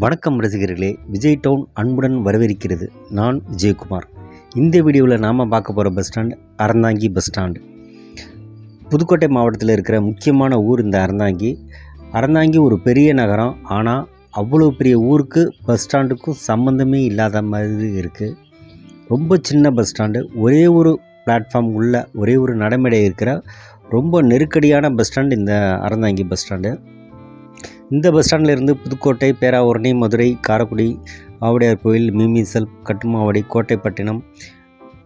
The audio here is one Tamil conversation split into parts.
வணக்கம் ரசிகர்களே, விஜய் டவுன் அன்புடன் வரவேற்கிறது. நான் விஜயகுமார். இந்த வீடியோவில் நாம் பார்க்க போகிற bus stand Aranthangi bus stand. Pudukkottai மாவட்டத்தில் இருக்கிற முக்கியமான ஊர் இந்த அறந்தாங்கி ஒரு பெரிய நகரம். ஆனால் அவ்வளோ பெரிய ஊருக்கு பஸ் ஸ்டாண்டுக்கும் சம்மந்தமே இல்லாத மாதிரி இருக்குது. ரொம்ப சின்ன பஸ் ஸ்டாண்டு, ஒரே ஒரு பிளாட்ஃபார்ம் உள்ள ஒரே ஒரு நடைமேடை இருக்கிற ரொம்ப நெருக்கடியான பஸ் ஸ்டாண்டு இந்த அறந்தாங்கி பஸ் ஸ்டாண்டு. இந்த பஸ் ஸ்டாண்டிலிருந்து புதுக்கோட்டை, பேராவூரணி, மதுரை, காரைக்குடி, ஆவுடையார் கோயில், மீமிசல், கட்டுமாவடி, கோட்டைப்பட்டினம்,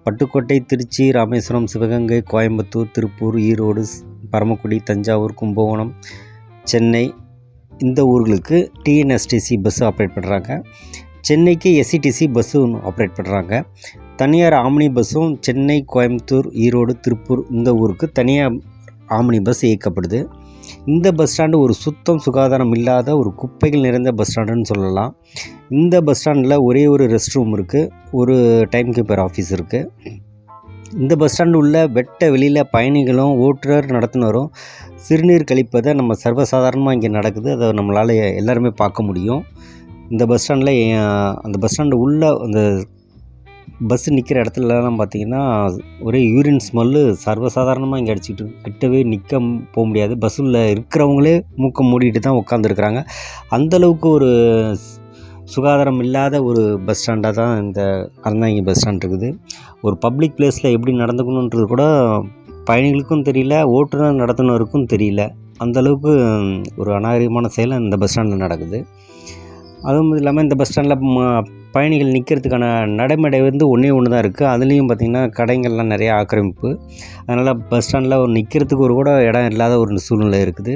பட்டுக்கோட்டை, திருச்சி, ராமேஸ்வரம், சிவகங்கை, கோயம்புத்தூர், திருப்பூர், ஈரோடு, பரமக்குடி, தஞ்சாவூர், கும்பகோணம், சென்னை இந்த ஊர்களுக்கு டிஎன்எஸ்டிசி பஸ்ஸு ஆப்ரேட் பண்ணுறாங்க. சென்னைக்கு எஸ்சிடிசி பஸ்ஸு ஆப்ரேட் பண்ணுறாங்க. தனியார் ஆம்னி பஸ்ஸும் சென்னை, கோயம்புத்தூர், ஈரோடு, திருப்பூர் இந்த ஊருக்கு தனியார் ஆம்னி பஸ் இயக்கப்படுது. இந்த பஸ் ஸ்டாண்டு ஒரு சுத்தம் சுகாதாரம் இல்லாத ஒரு குப்பைகள் நிறைந்த பஸ் ஸ்டாண்டுன்னு சொல்லலாம். இந்த பஸ் ஸ்டாண்டில் ஒரே ஒரு ரெஸ்ட் ரூம் இருக்குது, ஒரு டைம் கீப்பர் ஆஃபீஸ் இருக்குது. இந்த பஸ் ஸ்டாண்டு உள்ள வெட்ட வெளியில் பயணிகளும் ஓட்டுநர் நடத்துனரும் சிறுநீர் கழிப்பதை நம்ம சர்வசாதாரணமாக இங்கே நடக்குது. அதை நம்மளால் எல்லாருமே பார்க்க முடியும். இந்த பஸ் ஸ்டாண்டில் அந்த பஸ் ஸ்டாண்டு உள்ள அந்த பஸ்ஸு நிற்கிற இடத்துலலாம் பார்த்திங்கன்னா ஒரே யூரின் ஸ்மெல்லு சர்வசாதாரணமாக இங்கே அடிச்சுக்கிட்டு கிட்டவே நிற்க போக முடியாது. பஸ்ஸில் இருக்கிறவங்களே மூக்க மூடிட்டு தான் உட்காந்துருக்குறாங்க. அந்தளவுக்கு ஒரு சுகாதாரம் இல்லாத ஒரு பஸ் ஸ்டாண்டாக தான் இந்த அறந்தாங்கி பஸ் ஸ்டாண்ட் இருக்குது. ஒரு பப்ளிக் பிளேஸில் எப்படி நடந்துக்கணுன்றது கூட பயணிகளுக்கும் தெரியல, ஓட்டுநர் நடத்துனருக்கும் தெரியல. அந்தளவுக்கு ஒரு அநாகரிகமான செயல் இந்த பஸ் ஸ்டாண்டில் நடக்குது. அதுவும் இல்லாமல் இந்த பஸ் ஸ்டாண்டில் பயணிகள் நிற்கிறதுக்கான நடைமேடை ஒன்றே ஒன்று தான் இருக்குது. அதுலேயும் பார்த்திங்கன்னா கடைகள்லாம் நிறையா ஆக்கிரமிப்பு. அதனால் பஸ் ஸ்டாண்டில் நிற்கிறதுக்கு கூட இடம் இல்லாத ஒரு சூழ்நிலை இருக்குது.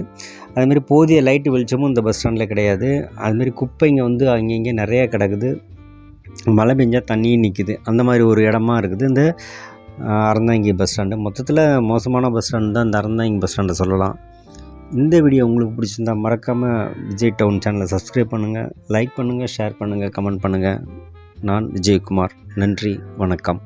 அதுமாரி போதிய லைட்டு வெளிச்சமும் இந்த பஸ் ஸ்டாண்டில் கிடையாது. அதுமாரி குப்பைங்க அங்கங்கே நிறையா கிடக்குது. மழை பெஞ்சால் தண்ணியும் நிற்கிது. அந்த மாதிரி ஒரு இடமா இருக்குது இந்த அறந்தாங்கி பஸ் ஸ்டாண்டு. மொத்தத்தில் மோசமான பஸ் ஸ்டாண்டு தான் இந்த அறந்தாங்கி பஸ் ஸ்டாண்டை சொல்லலாம். இந்த வீடியோ உங்களுக்கு பிடிச்சிருந்தா மறக்காமல் விஜய் டவுன் சேனலை சப்ஸ்கிரைப் பண்ணுங்கள், லைக் பண்ணுங்கள், ஷேர் பண்ணுங்கள், கமெண்ட் பண்ணுங்கள். நான் விஜயகுமார். நன்றி, வணக்கம்.